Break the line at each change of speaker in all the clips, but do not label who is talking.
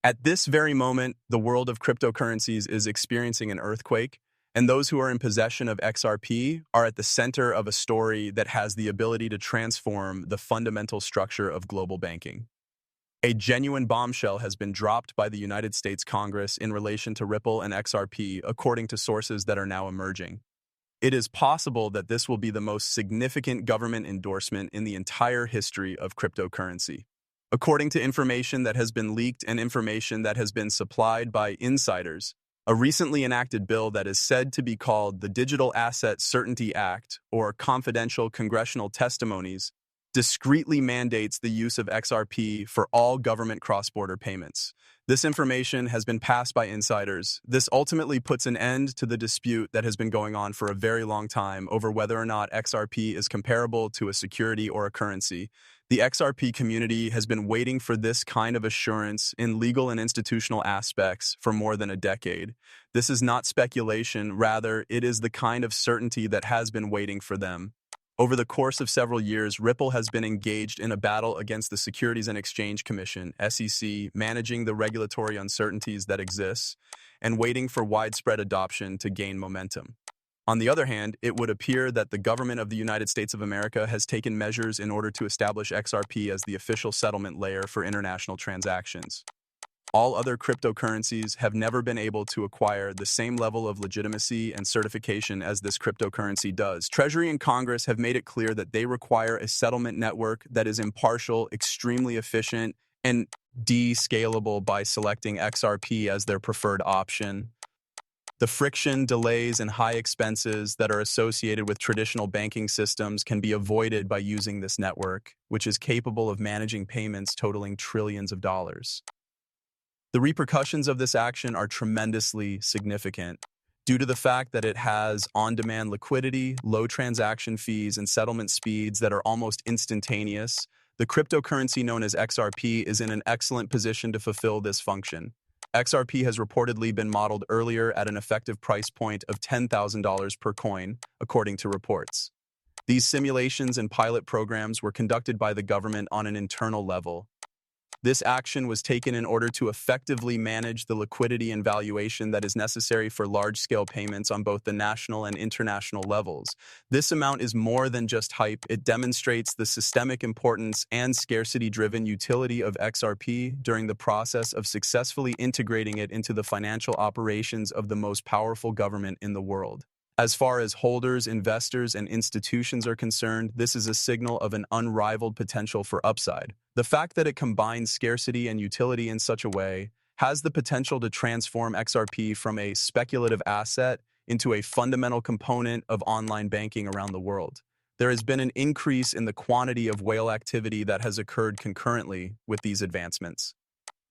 At this very moment, the world of cryptocurrencies is experiencing an earthquake, and those who are in possession of XRP are at the center of a story that has the ability to transform the fundamental structure of global banking. A genuine bombshell has been dropped by the United States Congress in relation to Ripple and XRP, according to sources that are now emerging. It is possible that this will be the most significant government endorsement in the entire history of cryptocurrency. According to information that has been leaked and information that has been supplied by insiders, a recently enacted bill that is said to be called the Digital Asset Certainty Act, or confidential congressional testimonies, discreetly mandates the use of XRP for all government cross-border payments. This information has been passed by insiders. This ultimately puts an end to the dispute that has been going on for a very long time over whether or not XRP is comparable to a security or a currency. The XRP community has been waiting for this kind of assurance in legal and institutional aspects for more than a decade. This is not speculation, rather, it is the kind of certainty that has been waiting for them. Over the course of several years, Ripple has been engaged in a battle against the Securities and Exchange Commission, SEC, managing the regulatory uncertainties that exist and waiting for widespread adoption to gain momentum. On the other hand, it would appear that the government of the United States of America has taken measures in order to establish XRP as the official settlement layer for international transactions. All other cryptocurrencies have never been able to acquire the same level of legitimacy and certification as this cryptocurrency does. Treasury and Congress have made it clear that they require a settlement network that is impartial, extremely efficient, and descalable by selecting XRP as their preferred option. The friction, delays, and high expenses that are associated with traditional banking systems can be avoided by using this network, which is capable of managing payments totaling trillions of dollars. The repercussions of this action are tremendously significant due to the fact that it has on-demand liquidity, low transaction fees, and settlement speeds that are almost instantaneous. The cryptocurrency known as XRP is in an excellent position to fulfill this function. XRP has reportedly been modeled earlier at an effective price point of $10,000 per coin, according to reports. These simulations and pilot programs were conducted by the government on an internal level. This action was taken in order to effectively manage the liquidity and valuation that is necessary for large-scale payments on both the national and international levels. This amount is more than just hype. It demonstrates the systemic importance and scarcity-driven utility of XRP during the process of successfully integrating it into the financial operations of the most powerful government in the world. As far as holders, investors, and institutions are concerned, this is a signal of an unrivaled potential for upside. The fact that it combines scarcity and utility in such a way has the potential to transform XRP from a speculative asset into a fundamental component of online banking around the world. There has been an increase in the quantity of whale activity that has occurred concurrently with these advancements.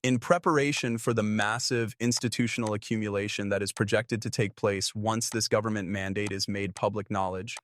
In preparation for the massive institutional accumulation that is projected to take place once this government mandate is made public knowledge,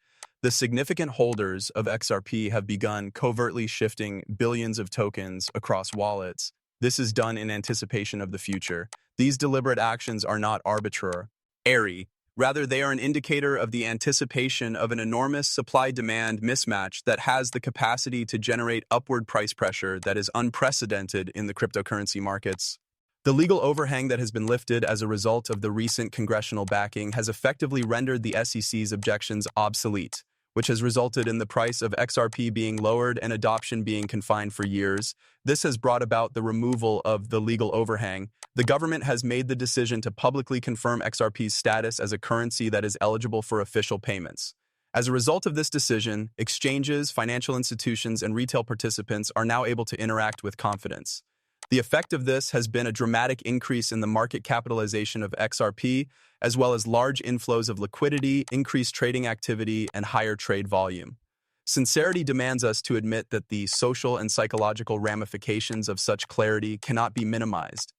the significant holders of XRP have begun covertly shifting billions of tokens across wallets. This is done in anticipation of the future. These deliberate actions are not arbitrary. Rather, they are an indicator of the anticipation of an enormous supply-demand mismatch that has the capacity to generate upward price pressure that is unprecedented in the cryptocurrency markets. The legal overhang that has been lifted as a result of the recent congressional backing has effectively rendered the SEC's objections obsolete, which has resulted in the price of XRP being lowered and adoption being confined for years. This has brought about the removal of the legal overhang. The government has made the decision to publicly confirm XRP's status as a currency that is eligible for official payments. As a result of this decision, exchanges, financial institutions, and retail participants are now able to interact with confidence. The effect of this has been a dramatic increase in the market capitalization of XRP, as well as large inflows of liquidity, increased trading activity, and higher trade volume. Sincerity demands us to admit that the social and psychological ramifications of such clarity cannot be minimized.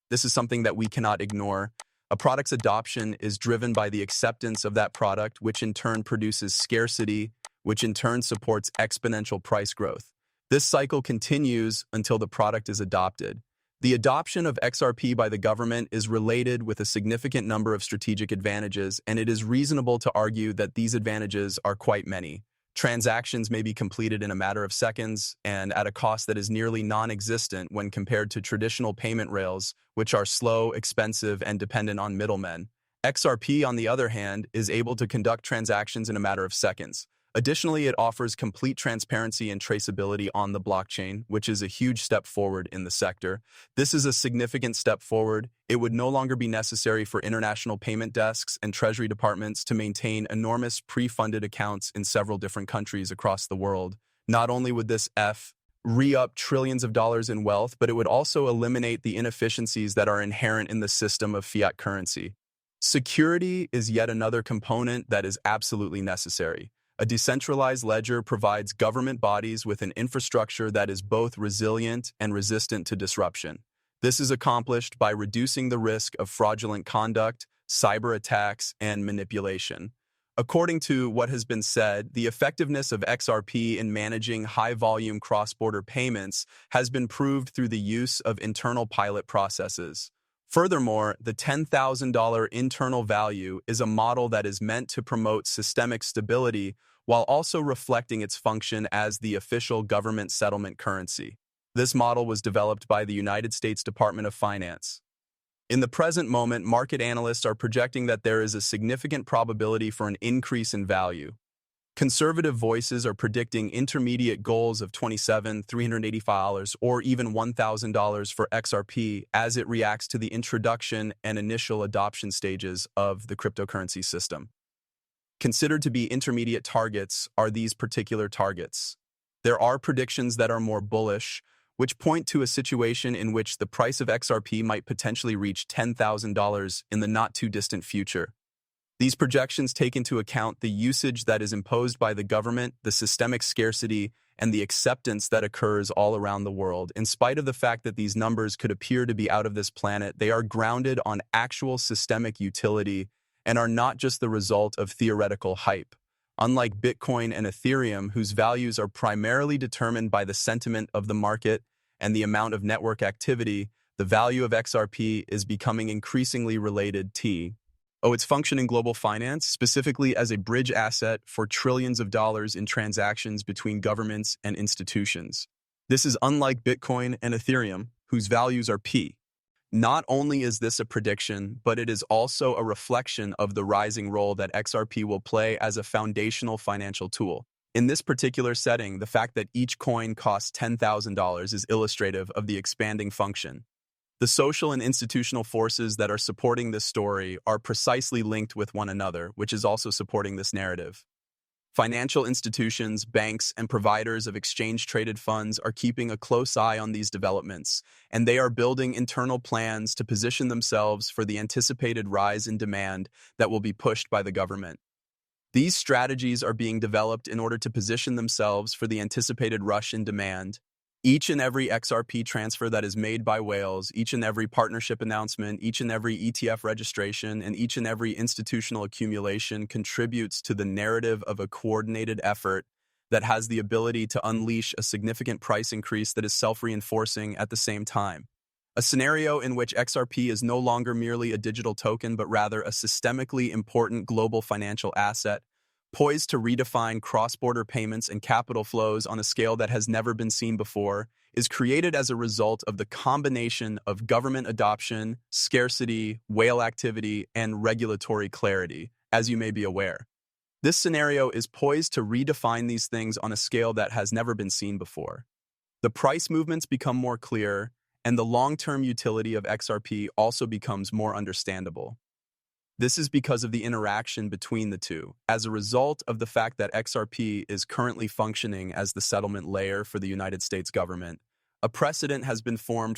This is something that we cannot ignore. A product's adoption is driven by the acceptance of that product, which in turn produces scarcity, which in turn supports exponential price growth. This cycle continues until the product is adopted. The adoption of XRP by the government is related with a significant number of strategic advantages, and it is reasonable to argue that these advantages are quite many. Transactions may be completed in a matter of seconds and at a cost that is nearly non-existent when compared to traditional payment rails, which are slow, expensive, and dependent on middlemen. XRP, on the other hand, is able to conduct transactions in a matter of seconds. Additionally, it offers complete transparency and traceability on the blockchain, which is a huge step forward in the sector. This is a significant step forward. It would no longer be necessary for international payment desks and treasury departments to maintain enormous pre-funded accounts in several different countries across the world. Not only would this re-up trillions of dollars in wealth, but it would also eliminate the inefficiencies that are inherent in the system of fiat currency. Security is yet another component that is absolutely necessary. A decentralized ledger provides government bodies with an infrastructure that is both resilient and resistant to disruption. This is accomplished by reducing the risk of fraudulent conduct, cyber attacks, and manipulation. According to what has been said, the effectiveness of XRP in managing high-volume cross-border payments has been proved through the use of internal pilot processes. Furthermore, the $10,000 internal value is a model that is meant to promote systemic stability while also reflecting its function as the official government settlement currency. This model was developed by the United States Department of Finance. In the present moment, market analysts are projecting that there is a significant probability for an increase in value. Conservative voices are predicting intermediate goals of $27,385 or even $1,000 for XRP as it reacts to the introduction and initial adoption stages of the cryptocurrency system. Considered to be intermediate targets are these particular targets. There are predictions that are more bullish, which point to a situation in which the price of XRP might potentially reach $10,000 in the not-too-distant future. These projections take into account the usage that is imposed by the government, the systemic scarcity, and the acceptance that occurs all around the world. In spite of the fact that these numbers could appear to be out of this planet, they are grounded on actual systemic utility and are not just the result of theoretical hype. Unlike Bitcoin and Ethereum, whose values are primarily determined by the sentiment of the market and the amount of network activity, the value of XRP is becoming increasingly related to its function in global finance, specifically as a bridge asset for trillions of dollars in transactions between governments and institutions. This is unlike Bitcoin and Ethereum, whose values are P. Not only is this a prediction, but it is also a reflection of the rising role that XRP will play as a foundational financial tool. In this particular setting, the fact that each coin costs $10,000 is illustrative of the expanding function. The social and institutional forces that are supporting this story are precisely linked with one another, which is also supporting this narrative. Financial institutions, banks, and providers of exchange-traded funds are keeping a close eye on these developments, and they are building internal plans to position themselves for the anticipated rise in demand that will be pushed by the government. These strategies are being developed in order to position themselves for the anticipated rush in demand. Each and every XRP transfer that is made by whales, each and every partnership announcement, each and every ETF registration, and each and every institutional accumulation contributes to the narrative of a coordinated effort that has the ability to unleash a significant price increase that is self-reinforcing at the same time. A scenario in which XRP is no longer merely a digital token, but rather a systemically important global financial asset, poised to redefine cross-border payments and capital flows on a scale that has never been seen before, is created as a result of the combination of government adoption, scarcity, whale activity, and regulatory clarity, as you may be aware. This scenario is poised to redefine these things on a scale that has never been seen before. The price movements become more clear, and the long-term utility of XRP also becomes more understandable. This is because of the interaction between the two. As a result of the fact that XRP is currently functioning as the settlement layer for the United States government, a precedent has been formed for